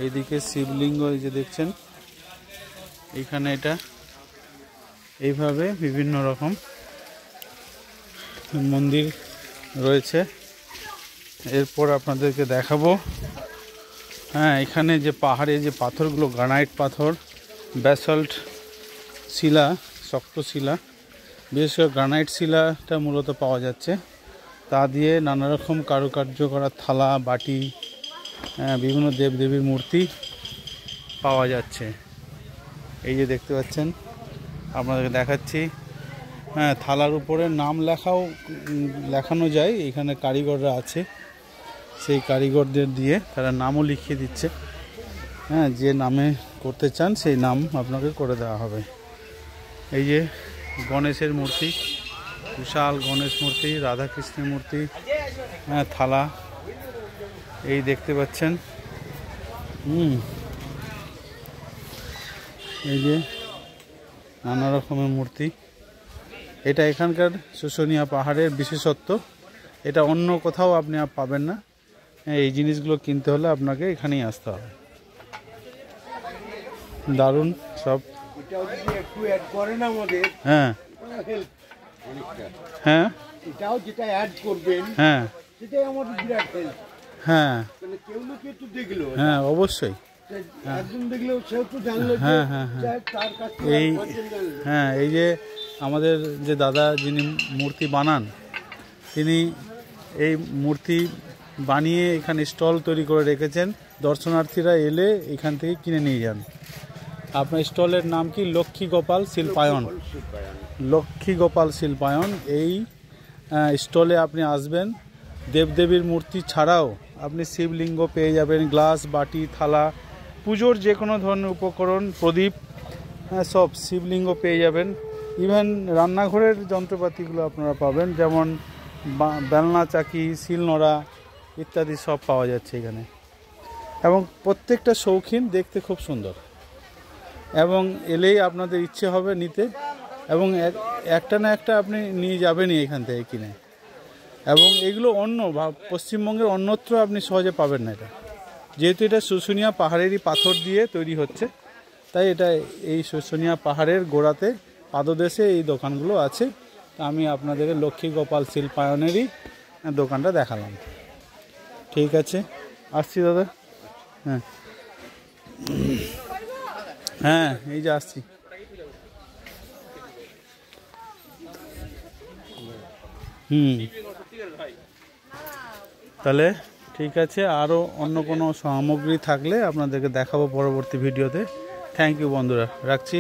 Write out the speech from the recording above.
এইদিকে শিবলিঙ্গ এই যে দেখছেন এখানে, এটা এইভাবে বিভিন্ন রকম মন্দির রয়েছে। এরপর আপনাদেরকে দেখাবো, হ্যাঁ, এখানে যে পাহাড়ে যে পাথরগুলো, গ্রানাইট পাথর, ব্যাসল্ট শিলা, শক্ত শিলা, বিশেষ করে গ্রানাইট শিলাটা মূলত পাওয়া যাচ্ছে। তা দিয়ে নানা রকম কারুকার্য করা থালা, বাটি, বিভিন্ন দেবদেবীর মূর্তি পাওয়া যাচ্ছে। এই যে দেখতে পাচ্ছেন, আপনাদেরকে দেখাচ্ছি। হ্যাঁ, থালার উপরে নাম লেখানো যায়। এখানে কারিগররা আছে, সেই কারিগরদের দিয়ে তারা নামও লিখিয়ে দিচ্ছে। হ্যাঁ, যে নামে করতে চান সেই নাম আপনাকে করে দেওয়া হবে। এই যে গণেশের মূর্তি, বিশাল গণেশ মূর্তি, রাধাকৃষ্ণের মূর্তি, হ্যাঁ, থালা এই দেখতে পাচ্ছেন। এই যে নানা রকমের মূর্তি। এটা এখানকার শুশুনিয়া পাহাড়ের বিশেষত্ব, এটা অন্য কোথাও আপনি পাবেন না। এই জিনিসগুলো কিনতে হলে আপনাকে এখানেই আসতে হবে। দারুণ সব। হ্যাঁ হ্যাঁ, এটাও যেটা অ্যাড করবেন, হ্যাঁ, সেটাই আমাদের বিরাট হেল্প। হ্যাঁ, মানে কেউ না কেউ তো দেখলো, হ্যাঁ, অবশ্যই। একজন দেখলেও সেও তো জানলো। হ্যাঁ হ্যাঁ হ্যাঁ, তার কাছে এই, হ্যাঁ, এই যে আমাদের যে দাদা যিনি মূর্তি বানান, তিনি এই মূর্তি বানিয়ে এখানে স্টল তৈরি করে রেখেছেন। দর্শনার্থীরা এলে এখান থেকে কিনে নিয়ে যান। আপনার স্টলের নাম কি? লক্ষ্মী গোপাল শিল্পায়ন। লক্ষ্মী গোপাল শিল্পায়ন। এই স্টলে আপনি আসবেন, দেবদেবীর মূর্তি ছাড়াও আপনি শিবলিঙ্গ পেয়ে যাবেন, গ্লাস, বাটি, থালা, পুজোর যে কোনো ধরনের উপকরণ, প্রদীপ, সব শিবলিঙ্গ পেয়ে যাবেন। ইভেন রান্নাঘরের যন্ত্রপাতিগুলো আপনারা পাবেন, যেমন বেলনা, চাকি, শিলনোড়া ইত্যাদি সব পাওয়া যাচ্ছে এখানে। এবং প্রত্যেকটা শৌখিন, দেখতে খুব সুন্দর, এবং এলেই আপনাদের ইচ্ছে হবে নিতে, এবং একটা না একটা আপনি নিয়ে যাবেনই এখান থেকে কিনে। এবং এগুলো পশ্চিমবঙ্গের অন্যত্র আপনি সহজে পাবেন না। এটা যেহেতু এটা শুশুনিয়া পাহাড়েরই পাথর দিয়ে তৈরি হচ্ছে, তাই এটা এই শুশুনিয়া পাহাড়ের গোড়াতে পাদদেশে এই দোকানগুলো আছে। আমি আপনাদের লক্ষ্মী গোপাল শিল্পায়নেরই দোকানটা দেখালাম। ঠিক আছে, আসছি দাদা। হ্যাঁ হ্যাঁ, এই যে আসছি। তাহলে ঠিক আছে, আরও অন্য কোনো সামগ্রী থাকলে আপনাদেরকে দেখাবো পরবর্তী ভিডিওতে। থ্যাংক ইউ বন্ধুরা, রাখছি।